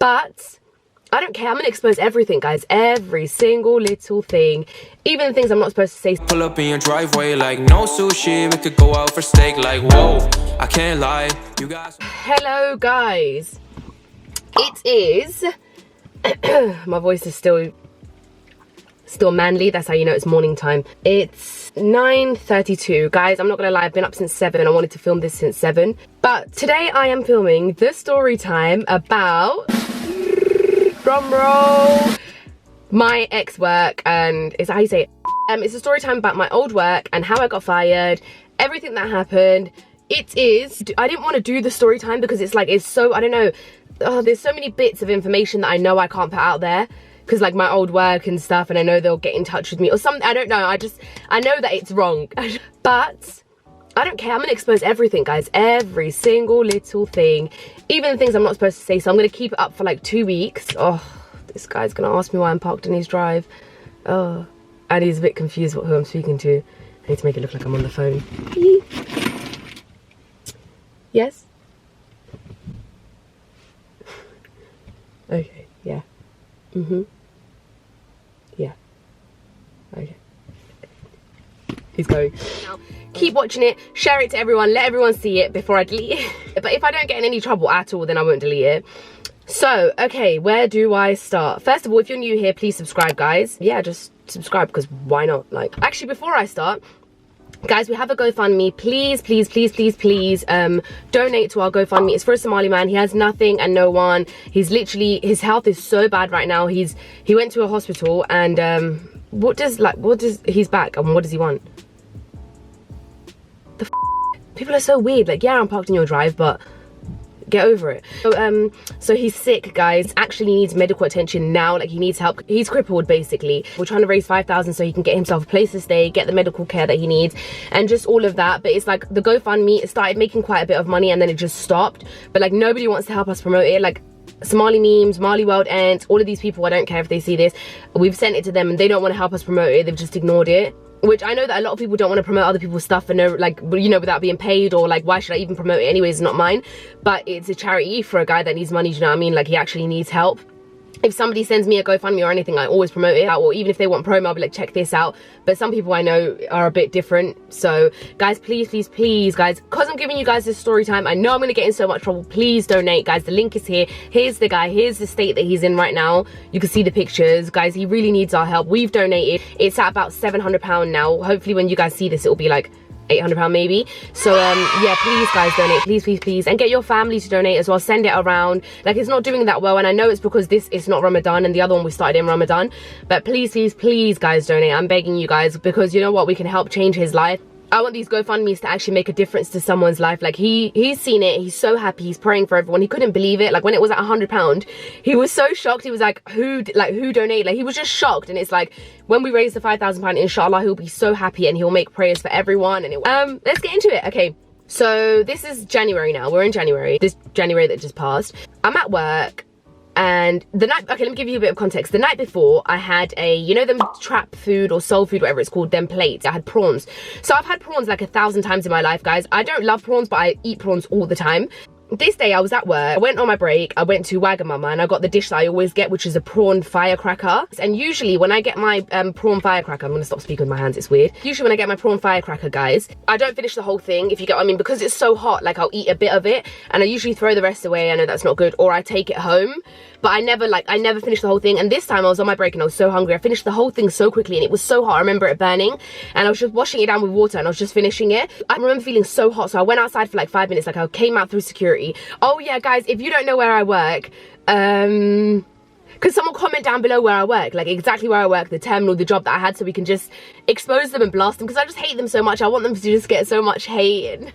But I don't care. I'm gonna expose everything, guys. Every single little thing, even the things I'm not supposed to say. Pull up in your driveway like no sushi. We could go out for steak like whoa. I can't lie, you guys. Hello, guys. It is. My voice is still manly. That's how you know it's morning time. It's 9:32, guys. I'm not gonna lie. I've been up since 7. I wanted to film this since 7, but today I am filming the story time about. Drum roll, my ex-work, and is that how you say it? It's a story time about my old work and how I got fired, everything that happened. It is, I didn't want to do the story time because it's like, it's so, I don't know, there's so many bits of information that I know I can't put out there because like my old work and stuff, and I know they'll get in touch with me or something. I don't know, I know that it's wrong. But I don't care. I'm gonna expose everything, guys. Every single little thing, even the things I'm not supposed to say. So I'm gonna keep it up for like 2 weeks. Oh, this guy's gonna ask me why I'm parked in his drive. Oh, and he's a bit confused who I'm speaking to. I need to make it look like I'm on the phone. Yes? Okay, yeah. Yeah. Okay. He's going. Now, keep watching it, share it to everyone, let everyone see it before I delete it. But if I don't get in any trouble at all, then I won't delete it. So, okay, where do I start? First of all, if you're new here, please subscribe, guys. Yeah, just subscribe, because why not? Like, actually, before I start, guys, we have a GoFundMe. Please, please, please, please, please donate to our GoFundMe. It's for a Somali man. He has nothing and no one. He's literally, his health is so bad right now. He went to a hospital, and he's back, and what does he want? People are so weird. Like, yeah, I'm parked in your drive, but get over it. So he's sick, guys. Actually needs medical attention now. Like, he needs help. He's crippled, basically. We're trying to raise 5,000 so he can get himself a place to stay, get the medical care that he needs, and just all of that. But it's like the GoFundMe, it started making quite a bit of money and then it just stopped. But like, nobody wants to help us promote it. Like, Somali memes, Mali World Ends, all of these people, I don't care if they see this, we've sent it to them and they don't want to help us promote it. They've just ignored it. Which I know that a lot of people don't want to promote other people's stuff for no, like, you know, without being paid, or like, why should I even promote it anyways? It's not mine. But it's a charity for a guy that needs money, do you know what I mean? Like, he actually needs help. If somebody sends me a GoFundMe or anything, I always promote it out, or even if they want promo, I'll be like, check this out. But some people I know are a bit different. So guys, please, please, please, guys, because I'm giving you guys this story time, I know I'm going to get in so much trouble. Please donate, guys. The link is here. Here's the guy. Here's the state that he's in right now. You can see the pictures. Guys, he really needs our help. We've donated. It's at about £700 now. Hopefully when you guys see this, it'll be like £800 maybe. So yeah, please guys, donate, please, please, please, and get your family to donate as well. Send it around. Like, it's not doing that well, and I know it's because this is not Ramadan and the other one we started in Ramadan, but please, please, please, guys, donate. I'm begging you guys, because you know what, we can help change his life. I want these GoFundMes to actually make a difference to someone's life. Like, he's seen it, he's so happy, he's praying for everyone. He couldn't believe it. Like, when it was at £100, he was so shocked. He was like, who donated? Like, he was just shocked. And it's like, when we raise the £5,000, inshallah, he'll be so happy and he'll make prayers for everyone. And let's get into it. Okay, so this is January now. We're in January, this January that just passed. I'm at work. And the night, okay, let me give you a bit of context. The night before, I had you know them trap food or soul food, whatever it's called, them plates. I had prawns. So I've had prawns like 1,000 times in my life, guys. I don't love prawns, but I eat prawns all the time. This day I was at work, I went on my break, I went to Wagamama and I got the dish that I always get, which is a prawn firecracker. And usually when I get my prawn firecracker, I'm gonna stop speaking with my hands, it's weird. Usually when I get my prawn firecracker, guys, I don't finish the whole thing, if you get what I mean, because it's so hot. Like, I'll eat a bit of it and I usually throw the rest away. I know that's not good, or I take it home. But I never finished the whole thing. And this time I was on my break and I was so hungry. I finished the whole thing so quickly and it was so hot. I remember it burning and I was just washing it down with water and I was just finishing it. I remember feeling so hot. So I went outside for like 5 minutes. Like, I came out through security. Oh yeah, guys, if you don't know where I work, could someone comment down below where I work, like exactly where I work, the terminal, the job that I had, so we can just expose them and blast them, because I just hate them so much. I want them to just get so much hate. And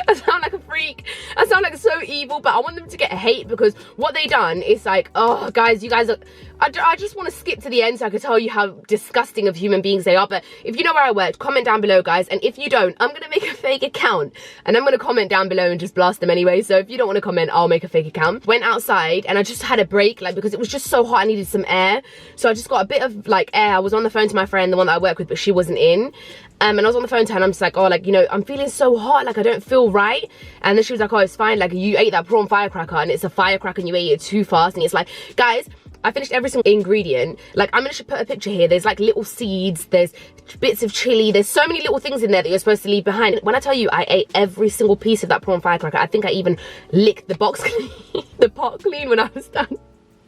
I sound like a freak, I sound like so evil, but I want them to get hate, because what they done is like, oh guys, you guys are, I just want to skip to the end so I can tell you how disgusting of human beings they are. But if you know where I worked, comment down below, guys. And if you don't, I'm going to make a fake account. And I'm going to comment down below and just blast them anyway. So if you don't want to comment, I'll make a fake account. Went outside and I just had a break, like, because it was just so hot. I needed some air. So I just got a bit of, like, air. I was on the phone to my friend, the one that I work with, but she wasn't in. And I was on the phone to her and I'm just like, oh, like, you know, I'm feeling so hot, like I don't feel right. And then she was like, oh, it's fine, like you ate that prawn firecracker and it's a firecracker and you ate it too fast. And it's like, guys, I finished every single ingredient. Like, I'm gonna put a picture here. There's like little seeds, there's bits of chili, there's so many little things in there that you're supposed to leave behind. When I tell you I ate every single piece of that prawn firecracker, I think I even licked the box clean, the pot clean when I was done.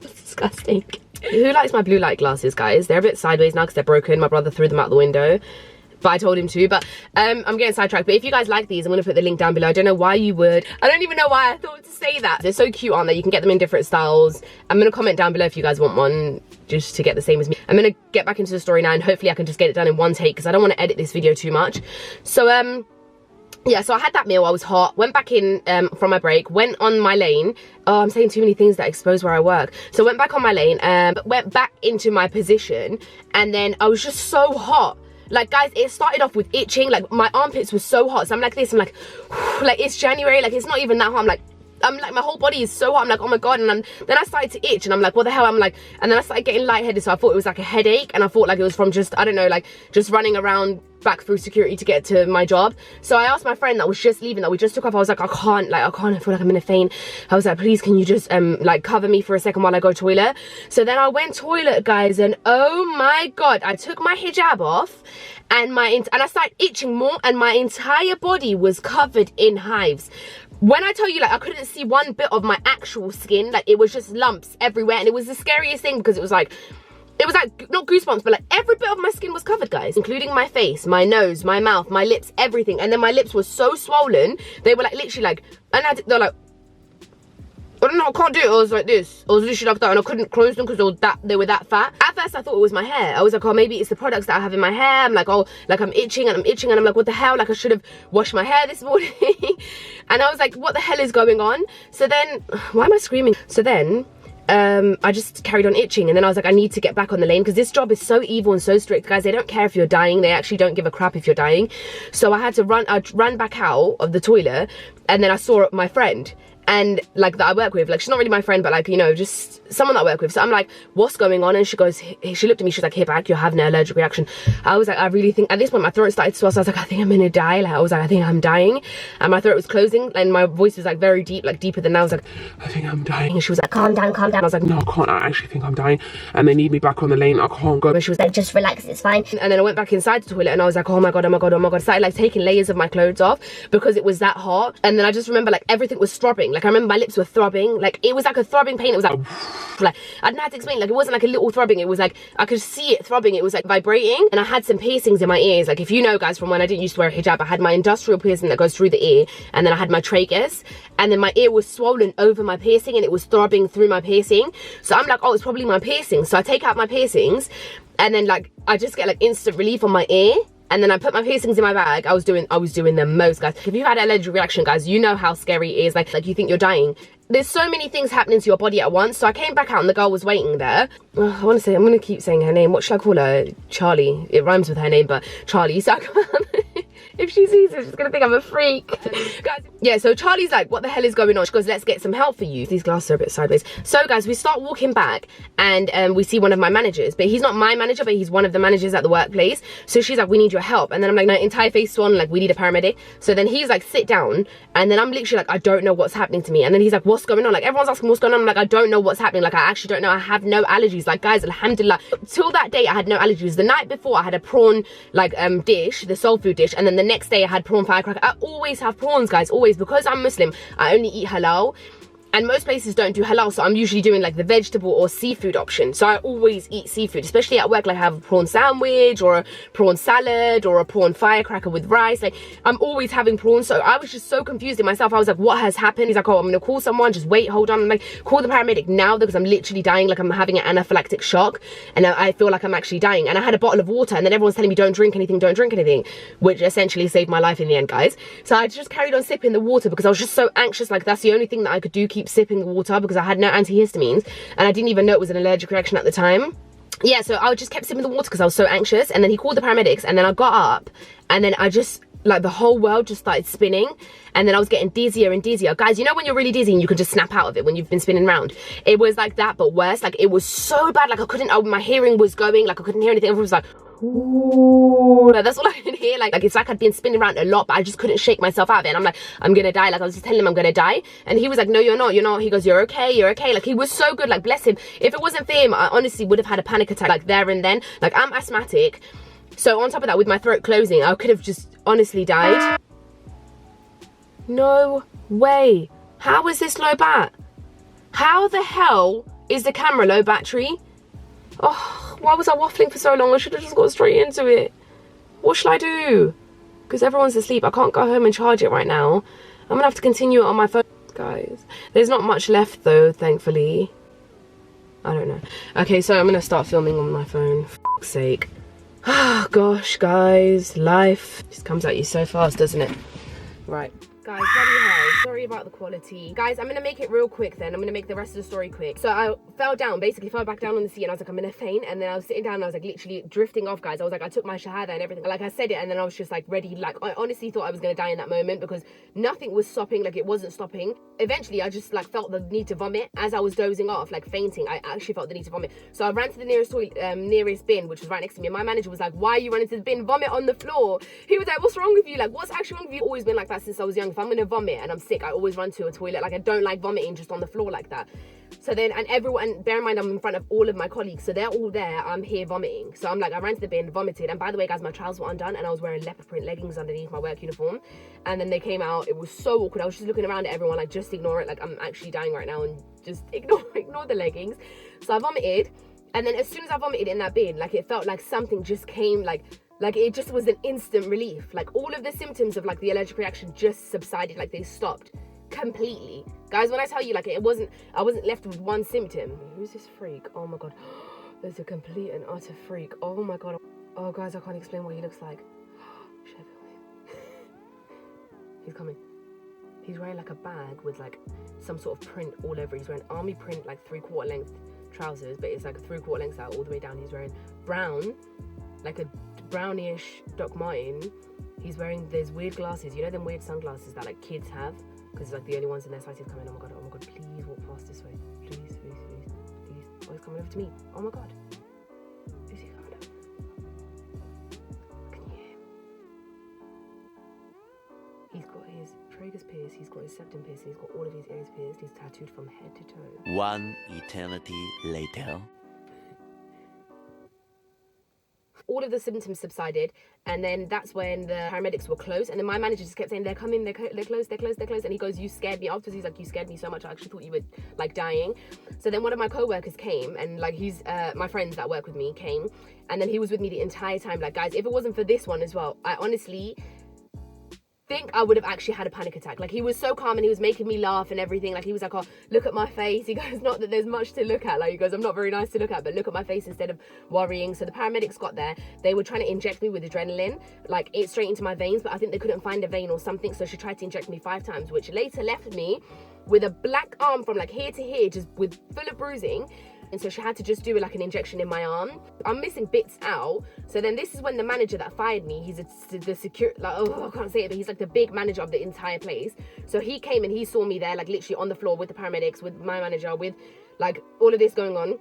It's disgusting. Who likes my blue light glasses, guys? They're a bit sideways now because they're broken. My brother threw them out the window, but I told him to. But I'm getting sidetracked. But if you guys like these, I'm going to put the link down below. I don't know why you would. I don't even know why I thought to say that. They're so cute, aren't they? You can get them in different styles. I'm going to comment down below if you guys want one, just to get the same as me. I'm going to get back into the story now, and hopefully I can just get it done in one take because I don't want to edit this video too much. So yeah, so I had that meal, I was hot, went back in from my break, went on my lane. Oh, I'm saying too many things that expose where I work. So went back on my lane, went back into my position, and then I was just so hot. Like, guys, it started off with itching. Like, my armpits were so hot. So I'm like this, I'm like, like, it's January, like, it's not even that hot. I'm like, my whole body is so hot. I'm like, oh my God. And then I started to itch and I'm like, what the hell? I'm like, and then I started getting lightheaded. So I thought it was like a headache. And I thought like it was from just, I don't know, like just running around back through security to get to my job. So I asked my friend that was just leaving, that we just took off. I was like, I can't, I feel like I'm in a faint. I was like, please, can you just like cover me for a second while I go toilet? So then I went toilet, guys, and oh my God, I took my hijab off and I started itching more and my entire body was covered in hives. When I tell you, like, I couldn't see one bit of my actual skin, like it was just lumps everywhere. And it was the scariest thing because it was like not goosebumps, but like every bit of my skin was covered, guys, including my face, my nose, my mouth, my lips, everything. And then my lips were so swollen, they were like literally like, and they're like, I don't know, I can't do it. I was like this. I was literally like that, and I couldn't close them because they were that fat. At first, I thought it was my hair. I was like, oh, maybe it's the products that I have in my hair. I'm like, oh, like I'm itching, and I'm like, what the hell? Like I should have washed my hair this morning. And I was like, what the hell is going on? So then, why am I screaming? So then, I just carried on itching, and then I was like, I need to get back on the lane because this job is so evil and so strict, guys. They don't care if you're dying. They actually don't give a crap if you're dying. So I had to I ran back out of the toilet, and then I saw my friend, and like that I work with, like she's not really my friend, but like, you know, just someone that I work with. So I'm like, what's going on? And she goes, she looked at me, she's like, Hibaq, you're having an allergic reaction. I was like, I really think, at this point my throat started to swell, so I was like, I think I'm gonna die. Like I was like, I think I'm dying, and my throat was closing and my voice was like very deep, like deeper than that. I was like, I think I'm dying. And she was like, calm down, calm down. I was like, no, I can't, I actually think I'm dying and they need me back on the lane, I can't go. And she was like, just relax, it's fine. And then I went back inside the toilet and I was like, oh my God, oh my God, oh my God. I started like taking layers of my clothes off because it was that hot. And then I just remember like everything was throbbing. Like I remember my lips were throbbing, like it was like a throbbing pain. It was like I didn't have to explain, like it wasn't like a little throbbing, it was like I could see it throbbing, it was like vibrating. And I had some piercings in my ears. Like if you know, guys, from when I didn't used to wear a hijab, I had my industrial piercing that goes through the ear, and then I had my tragus, and then my ear was swollen over my piercing and it was throbbing through my piercing. So I'm like, oh, it's probably my piercing. So I take out my piercings and then like I just get like instant relief on my ear. And then I put my piercings in my bag. I was doing the most, guys. If you've had an allergic reaction, guys, you know how scary it is. Like you think you're dying. There's so many things happening to your body at once. So I came back out and the girl was waiting there. I want to say, I'm going to keep saying her name. What should I call her? Charlie. It rhymes with her name, but Charlie. So if she sees it, she's going to think I'm a freak. Guys, yeah, so Charlie's like, what the hell is going on? She goes, let's get some help for you. These glasses are a bit sideways. So guys, we start walking back and we see one of my managers, but he's not my manager, but he's one of the managers at the workplace. So she's like, we need your help. And then I'm like, no, entire face swan, like we need a paramedic. So then he's like, sit down. And then I'm literally like, I don't know what's happening to me. And then he's like, what's going on? Like everyone's asking what's going on. I'm like, I don't know what's happening. Like I actually don't know. I have no allergies. Like guys, alhamdulillah. Till that day I had no allergies. The night before I had a prawn like dish, the soul food dish, and then the next day I had prawn firecracker. I always have prawns, guys, always, because I'm Muslim. I only eat halal. And most places don't do halal, so I'm usually doing like the vegetable or seafood option. So I always eat seafood, especially at work. Like I have a prawn sandwich or a prawn salad or a prawn firecracker with rice. Like I'm always having prawns. So I was just so confused in myself. I was like, what has happened? He's like, oh, I'm gonna call someone, just wait, hold on. I'm like, call the paramedic now because I'm literally dying. Like I'm having an anaphylactic shock and I feel like I'm actually dying. And I had a bottle of water and then everyone's telling me don't drink anything, which essentially saved my life in the end, guys. So I just carried on sipping the water because I was just so anxious. Like that's the only thing that I could do, keep keep sipping the water because I had no antihistamines and I didn't even know it was an allergic reaction at the time. Yeah, so I just kept sipping the water because I was so anxious. And then he called the paramedics, and then I got up, and then I just, like, the whole world just started spinning, and then I was getting dizzier and dizzier. Guys, you know when you're really dizzy and you can just snap out of it when you've been spinning around? It was like that, but worse. Like, it was so bad. Like, I couldn't, my hearing was going, like, I couldn't hear anything. Everyone was like, ooh, like, that's all I could hear. Like, it's like I'd been spinning around a lot, but I just couldn't shake myself out of it. And I'm like, I'm gonna die. Like, I was just telling him I'm gonna die. And he was like, no, you're not. He goes, you're okay, you're okay. Like, he was so good, like, bless him. If it wasn't for him, I honestly would have had a panic attack, like, there and then. Like, I'm asthmatic. So on top of that, with my throat closing, I could have just honestly died. No way. How is this low bat? How the hell is the camera low battery? Oh, why was I waffling for so long? I should have just got straight into it. What shall I do? Because everyone's asleep. I can't go home and charge it right now. I'm gonna have to continue it on my phone. Guys, there's not much left though, thankfully. I don't know. Okay, so I'm gonna start filming on my phone. For fuck's sake. Oh gosh, guys, life just comes at you so fast, doesn't it? Right. Guys, bloody hell, sorry about the quality. Guys, I'm gonna make it real quick then. I'm gonna make the rest of the story quick. So I fell down, basically fell back down on the seat, and I was like, I'm gonna faint. And then I was sitting down and I was like literally drifting off, guys. I was like, I took my shahada and everything. Like, I said it, and then I was just like ready. Like, I honestly thought I was gonna die in that moment because nothing was stopping. Like, it wasn't stopping. Eventually, I just like felt the need to vomit as I was dozing off, like fainting. I actually felt the need to vomit. So I ran to the nearest toilet, nearest bin, which was right next to me. And my manager was like, why are you running to the bin? Vomit on the floor. He was like, what's wrong with you? Like, what's actually wrong with you? Always been like that since I was young. If I'm gonna vomit and I'm sick, I always run to a toilet. Like, I don't like vomiting just on the floor like that. So then, and everyone, bear in mind, I'm in front of all of my colleagues, so they're all there, I'm here vomiting. So I'm like, I ran to the bin, vomited, and by the way, guys, my trousers were undone, and I was wearing leopard print leggings underneath my work uniform. And then they came out. It was so awkward. I was just looking around at everyone, like, just ignore it. Like, I'm actually dying right now, and just ignore the leggings. So I vomited, and then as soon as I vomited in that bin, like, it felt like something just came, like it just was an instant relief. Like, all of the symptoms of, like, the allergic reaction just subsided. Like, they stopped completely. Guys, when I tell you, like, I wasn't left with one symptom. Who's this freak? Oh my god. There's a complete and utter freak. Oh my god. Oh, guys, I can't explain what he looks like. He's coming. He's wearing like a bag with like some sort of print all over. He's wearing army print, like 3/4 length trousers, but it's like a 3/4 length out all the way down. He's wearing brown, like a brownish Doc Marten. He's wearing those weird glasses, you know, them weird sunglasses that like kids have, because it's like the only ones in their size. He's coming. Oh my god, please walk past this way. Please. Oh, he's coming over to me. Oh my god. Is he coming over? Can you hear him? He's got his tragus pierced, he's got his septum pierced, he's got all of his ears pierced, he's tattooed from head to toe. One eternity later. All of the symptoms subsided, and then that's when the paramedics were close, and then my manager just kept saying, they're coming, they're close, and he goes, you scared me. Afterwards, he's like, you scared me so much, I actually thought you were like dying. So then one of my co-workers came, and like he's my friends that work with me came, and then he was with me the entire time. Like, guys, if it wasn't for this one as well, I honestly think I would have actually had a panic attack. Like, he was so calm and he was making me laugh and everything. Like, he was like, oh, look at my face. He goes, not that there's much to look at. Like, he goes, I'm not very nice to look at, but look at my face instead of worrying. So the paramedics got there. They were trying to inject me with adrenaline, like it straight into my veins, but I think they couldn't find a vein or something. So she tried to inject me 5 times, which later left me with a black arm from like here to here, just with full of bruising. And so she had to just do like an injection in my arm. I'm missing bits out. So then this is when the manager that fired me, he's the security, like, oh, I can't say it, but he's like the big manager of the entire place. So he came and he saw me there, like literally on the floor with the paramedics, with my manager, with like all of this going on.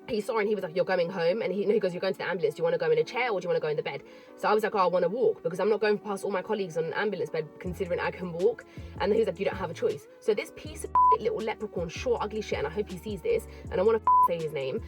He saw and he was like, you're going home. And he goes, you're going to the ambulance. Do you want to go in a chair or do you want to go in the bed? So I was like, oh, I want to walk, because I'm not going past all my colleagues on an ambulance bed considering I can walk. And then he was like, you don't have a choice. So this piece of little leprechaun, short, ugly shit, and I hope he sees this, and I want to say his name,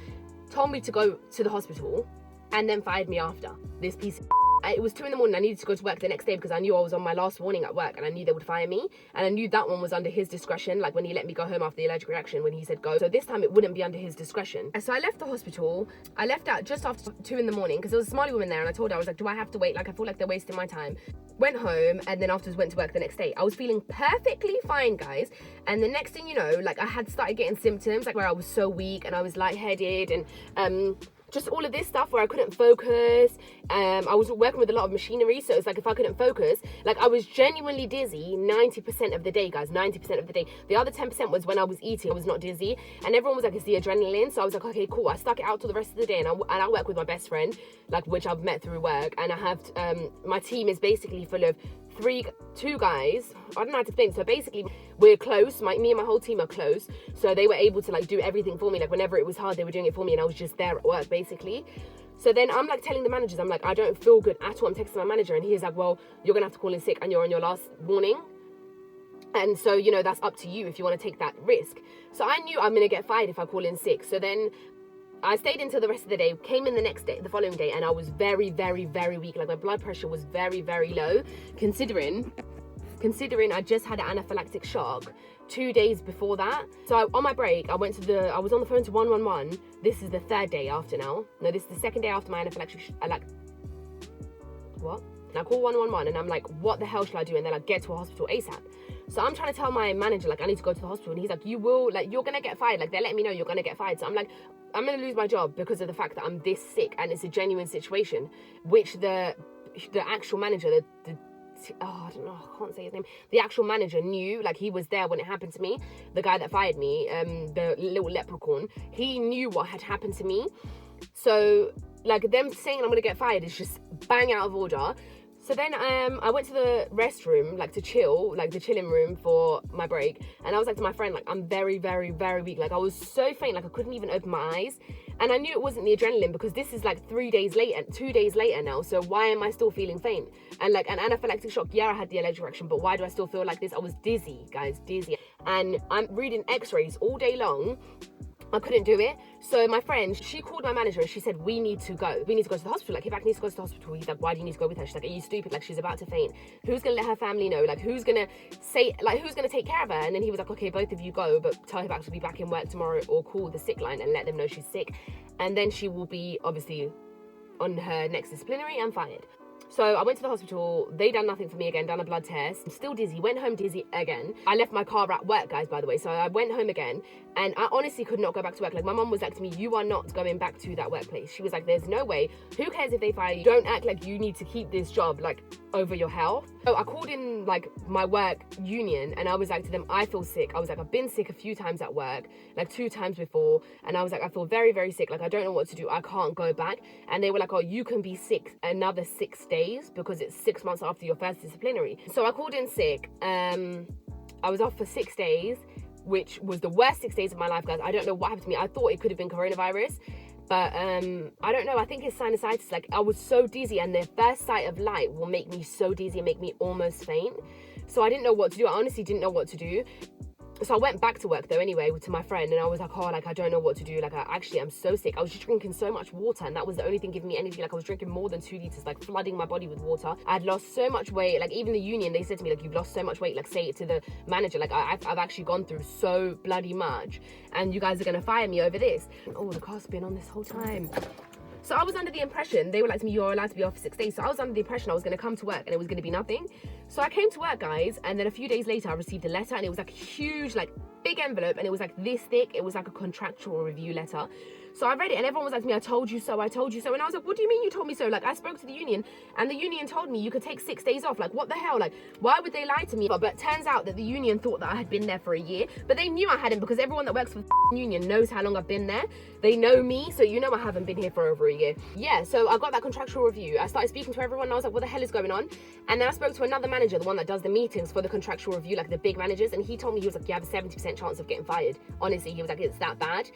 told me to go to the hospital and then fired me after. This piece of it was 2 in the morning. I needed to go to work the next day because I knew I was on my last warning at work and I knew they would fire me. And I knew that one was under his discretion, like when he let me go home after the allergic reaction, when he said go. So this time it wouldn't be under his discretion. And so I left the hospital. I left out just after 2 in the morning because there was a Somali woman there, and I told her, I was like, do I have to wait? Like, I feel like they're wasting my time. Went home and then afterwards went to work the next day. I was feeling perfectly fine, guys. And the next thing you know, like I had started getting symptoms, like where I was so weak and I was lightheaded and just all of this stuff where I couldn't focus. I was working with a lot of machinery, so it's like if I couldn't focus, like I was genuinely dizzy 90% of the day, guys, 90% of the day. The other 10% was when I was eating, I was not dizzy, and everyone was like, it's the adrenaline. So I was like, okay, cool. I stuck it out till the rest of the day, and I work with my best friend, like, which I've met through work, and I have my team is basically full of two guys. I don't know how to explain. So basically we're close, me and my whole team are close, so they were able to like do everything for me. Like whenever it was hard, they were doing it for me, and I was just there at work basically. So then I'm like telling the managers, I'm like, I don't feel good at all. I'm texting my manager, and he's like, well, you're gonna have to call in sick and you're on your last warning, and so, you know, that's up to you if you want to take that risk. So I knew I'm gonna get fired if I call in sick. So then I stayed until the rest of the day, came in the next day, the following day, and I was very, very, very weak. Like my blood pressure was very, very low, considering I just had an anaphylactic shock 2 days before that. So on my break, I was on the phone to 111. This is the third day after now. No, this is the second day after my anaphylactic what? And I call 111 and I'm like, what the hell should I do? And they're like, get to a hospital ASAP. So I'm trying to tell my manager, like, I need to go to the hospital. And he's like, you're gonna get fired. Like, they're letting me know you're gonna get fired. So I'm like, I'm gonna lose my job because of the fact that I'm this sick and it's a genuine situation, which the actual manager, I don't know, I can't say his name. The actual manager knew, like he was there when it happened to me. The guy that fired me, the little leprechaun, he knew what had happened to me. So like them saying I'm gonna get fired is just bang out of order. So then I went to the restroom, like to chill, like the chilling room for my break. And I was like to my friend, like, I'm very, very, very weak. Like I was so faint, like I couldn't even open my eyes. And I knew it wasn't the adrenaline because this is like 2 days later now. So why am I still feeling faint? And like an anaphylactic shock, yeah, I had the allergic reaction, but why do I still feel like this? I was dizzy, guys, dizzy. And I'm reading x-rays all day long. I couldn't do it. So my friend, she called my manager and she said, we need to go to the hospital. Like, Hibaq needs to go to the hospital. He's like, why do you need to go with her? She's like, are you stupid? Like, she's about to faint. Who's gonna let her family know? Like, who's gonna take care of her? And then he was like, okay, both of you go, but tell Hibaq to be back in work tomorrow, or call the sick line and let them know she's sick. And then she will be obviously on her next disciplinary and fired. So I went to the hospital, they done nothing for me again, done a blood test, I'm still dizzy, went home dizzy again. I left my car at work, guys, by the way, so I went home again, and I honestly could not go back to work. Like, my mum was like to me, you are not going back to that workplace. She was like, there's no way, who cares if they fire you? Don't act like you need to keep this job, like, over your health. So I called in, like, my work union, and I was like to them, I feel sick. I was like, I've been sick a few times at work, like 2 times before, and I was like, I feel very, very sick, like, I don't know what to do, I can't go back. And they were like, oh, you can be sick another 6 days because it's 6 months after your first disciplinary. So I called in sick. I was off for 6 days, which was the worst 6 days of my life, guys. I don't know what happened to me. I thought it could have been coronavirus, but I don't know. I think it's sinusitis. Like, I was so dizzy, and the first sight of light will make me so dizzy and make me almost faint. So I didn't know what to do. I honestly didn't know what to do. So I went back to work though anyway to my friend, and I was like, oh, like, I don't know what to do. Like, I'm so sick. I was just drinking so much water, and that was the only thing giving me energy. Like, I was drinking more than 2 liters, like flooding my body with water. I'd lost so much weight. Like, even the union, they said to me, like, you've lost so much weight. Like, say it to the manager. Like, I've actually gone through so bloody much, and you guys are gonna fire me over this. Oh, the car's been on this whole time. So I was under the impression, they were like to me, you're allowed to be off for 6 days. So I was under the impression I was going to come to work and it was going to be nothing. So I came to work, guys, and then a few days later I received a letter, and it was like a huge, like, big envelope, and it was like this thick. It was like a contractual review letter. So I read it, and everyone was like to me, I told you so, I told you so. And I was like, what do you mean you told me so? Like, I spoke to the union, and the union told me you could take 6 days off. Like, what the hell? Like, why would they lie to me? But turns out that the union thought that I had been there for a year, but they knew I hadn't, because everyone that works for the union knows how long I've been there. They know me, so you know I haven't been here for over a year. Yeah, so I got that contractual review. I started speaking to everyone, and I was like, what the hell is going on? And then I spoke to another manager, the one that does the meetings for the contractual review, like the big managers, and he told me, he was like, you have a 70% chance of getting fired. Honestly, he was like, it's that bad.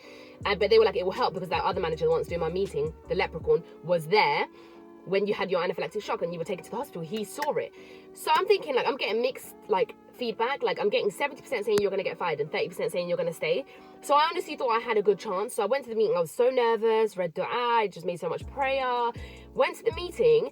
But they were like, it will help because that other manager, the one that's doing my meeting, the leprechaun, was there when you had your anaphylactic shock and you were taken to the hospital. He saw it. So I'm thinking, like, I'm getting mixed, like, feedback. Like, I'm getting 70% saying you're going to get fired and 30% saying you're going to stay. So I honestly thought I had a good chance. So I went to the meeting. I was so nervous, read dua, I just made so much prayer. Went to the meeting.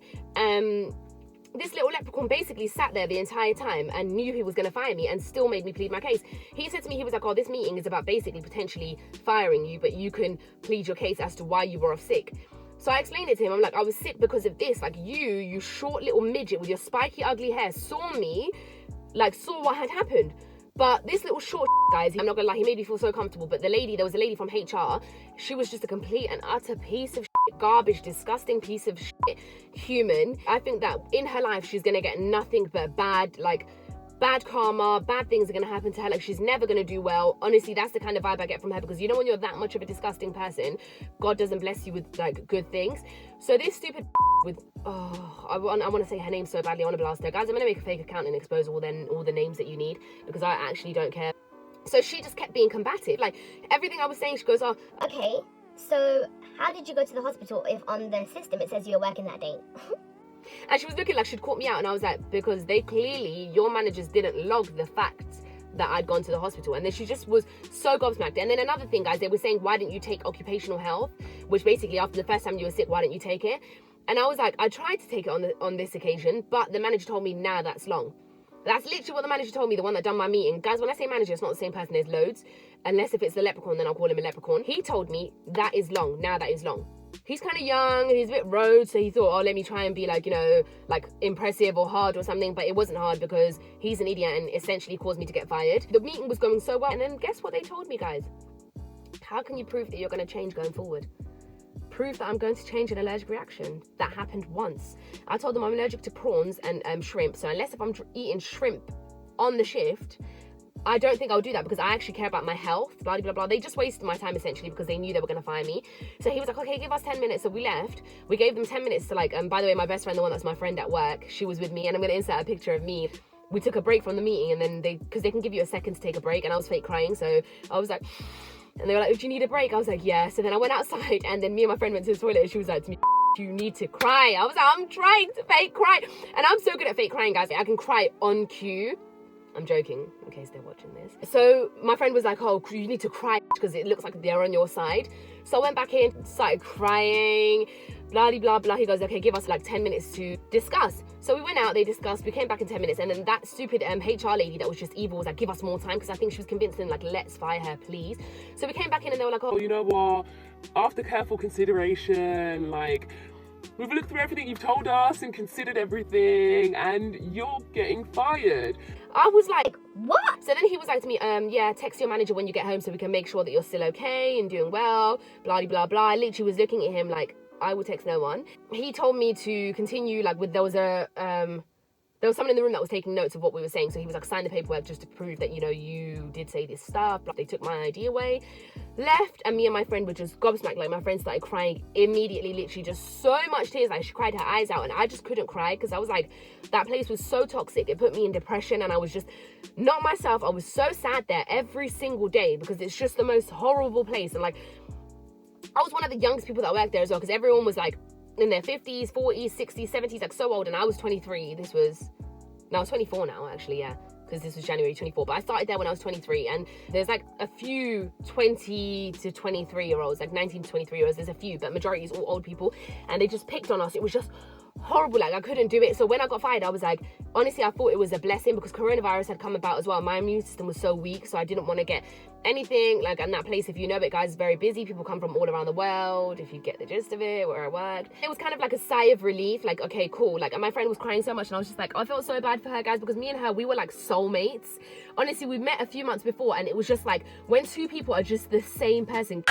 This little leprechaun basically sat there the entire time and knew he was going to fire me and still made me plead my case. He said to me, he was like, oh, this meeting is about basically potentially firing you, but you can plead your case as to why you were off sick. So I explained it to him. I'm like, I was sick because of this. Like, you short little midget with your spiky, ugly hair saw me, like, saw what had happened. But this little short guys, I'm not gonna lie, he made me feel so comfortable. But there was a lady from HR, she was just a complete and utter piece of garbage, disgusting piece of human. I think that in her life, she's gonna get nothing but bad karma, bad things are gonna happen to her. Like, she's never gonna do well. Honestly, that's the kind of vibe I get from her, because you know when you're that much of a disgusting person, God doesn't bless you with like good things. So this stupid with I want to say her name so badly, I want to blast her. Guys, I'm gonna make a fake account and expose all the names that you need, because I actually don't care. So she just kept being combative. Like, everything I was saying, she goes, oh, okay, so how did you go to the hospital if on the system it says you were working that day? And she was looking like she'd caught me out, and I was like, because they clearly, your managers didn't log the fact that I'd gone to the hospital. And then she just was so gobsmacked. And then another thing, guys, they were saying, why didn't you take occupational health? Which basically, after the first time you were sick, why didn't you take it? And I was like, I tried to take it on this occasion, but the manager told me, nah, that's long. That's literally what the manager told me, the one that done my meeting. Guys, when I say manager, it's not the same person, there's loads. Unless if it's the leprechaun, then I'll call him a leprechaun. He told me, that is long, now that is long. He's kind of young and he's a bit road, so he thought, oh, let me try and be like, you know, like impressive or hard or something. But it wasn't hard, because he's an idiot and essentially caused me to get fired. The meeting was going so well, and then guess what they told me, guys? How can you prove that you're going to change going forward? Prove that I'm going to change an allergic reaction. That happened once. I told them I'm allergic to prawns and shrimp, so unless if I'm eating shrimp on the shift, I don't think I'll do that, because I actually care about my health, blah, blah, blah. They just wasted my time, essentially, because they knew they were going to fire me. So he was like, okay, give us 10 minutes. So we left. We gave them 10 minutes to like, by the way, my best friend, the one that's my friend at work, she was with me, and I'm going to insert a picture of me. We took a break from the meeting, and then because they can give you a second to take a break, and I was fake crying, so I was like, and they were like, do you need a break? I was like, yeah. So then I went outside, and then me and my friend went to the toilet, and she was like to me, you need to cry. I was like, I'm trying to fake cry. And I'm so good at fake crying, guys. I can cry on cue. I'm joking, in case they're watching this. So my friend was like, oh, you need to cry, because it looks like they're on your side. So I went back in, started crying, blah, blah, blah. He goes, okay, give us like 10 minutes to discuss. So we went out, they discussed, we came back in 10 minutes. And then that stupid HR lady that was just evil was like, give us more time, because I think she was convinced them, like, let's fire her, please. So we came back in and they were like, oh, you know what? After careful consideration, like, we've looked through everything you've told us and considered everything, and you're getting fired. I was like, what? So then he was like to me, yeah, text your manager when you get home so we can make sure that you're still okay and doing well, blah, blah, blah. I literally was looking at him like, I will text no one. He told me to continue, like, there was someone in the room that was taking notes of what we were saying. So he was like, sign the paperwork just to prove that, you know, you did say this stuff. They took my ID away, left, and me and my friend were just gobsmacked. Like, my friend started crying immediately, literally just so much tears. Like, she cried her eyes out, and I just couldn't cry, because I was like, that place was so toxic. It put me in depression, and I was just not myself. I was so sad there every single day, because it's just the most horrible place. And like, I was one of the youngest people that worked there as well, because everyone was like in their 50s, 40s, 60s, 70s, like so old, and I was 23. I was 24 now, actually, yeah, because this was January 24, but I started there when I was 23, and there's like a few 20 to 23 year olds, like 19 to 23 year olds, there's a few, but majority is all old people, and they just picked on us. It was just horrible. Like, I couldn't do it. So when I got fired, I was like, honestly, I thought it was a blessing, because coronavirus had come about as well. My immune system was so weak, so I didn't want to get anything. Like, in that place, if you know it, guys, is very busy. People come from all around the world, if you get the gist of it, where I worked. It was kind of like a sigh of relief, like, okay, cool. Like, and my friend was crying so much, and I was just like, I felt so bad for her, guys, because me and her, we were like soulmates. Honestly, we met a few months before, and it was just like, when two people are just the same person.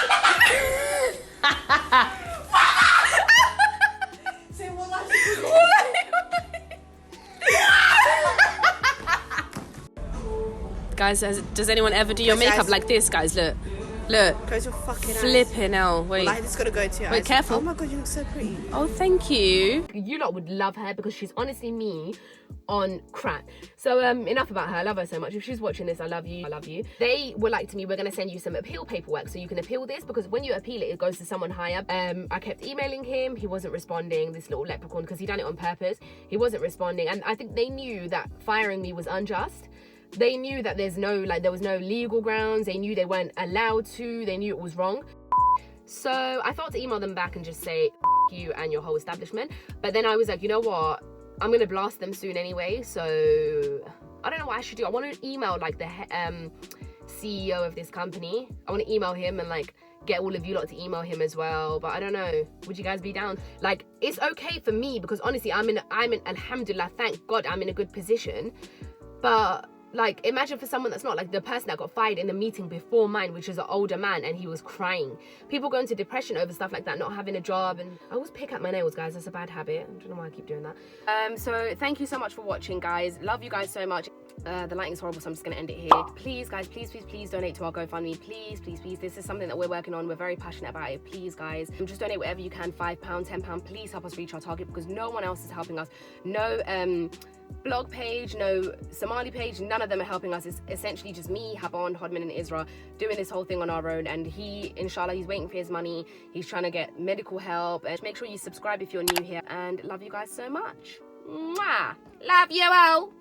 Guys, does anyone ever do your makeup like this, guys? Look. Close your fucking eyes. Flipping hell. Wait. Like, it's gotta go to your eyes. Wait, careful. Oh my god, you look so pretty. Oh, thank you. You lot would love her, because she's honestly me on crack. So enough about her. I love her so much. If she's watching this, I love you. I love you. They were like to me, we're gonna send you some appeal paperwork so you can appeal this, because when you appeal it, it goes to someone higher. I kept emailing him. He wasn't responding, this little leprechaun, because he done it on purpose. He wasn't responding, and I think they knew that firing me was unjust. They knew that there was no legal grounds. They knew they weren't allowed to. They knew it was wrong. So I thought to email them back and just say, F you and your whole establishment. But then I was like, you know what? I'm going to blast them soon anyway. So I don't know what I should do. I want to email like the CEO of this company. I want to email him and like get all of you lot to email him as well. But I don't know. Would you guys be down? Like, it's okay for me, because honestly, I'm in alhamdulillah, thank God I'm in a good position. But like, imagine for someone that's not, like the person that got fired in the meeting before mine, which is an older man, and he was crying. People go into depression over stuff like that, not having a job. And I always pick up my nails, guys. That's a bad habit. I don't know why I keep doing that. So thank you so much for watching, guys. Love you guys so much. The lighting is horrible, so I'm just gonna end it here. Please, guys, please donate to our GoFundMe. Please. This is something that we're working on. We're very passionate about it. Please, guys, just donate whatever you can. £5, £10. Please help us reach our target, because no one else is helping us. No blog page, no Somali page, none of them are helping us. It's essentially just me, Habon, Hodman and Isra doing this whole thing on our own. And he, inshallah, he's waiting for his money. He's trying to get medical help. And make sure you subscribe if you're new here. And love you guys so much. Mwah! Love you all.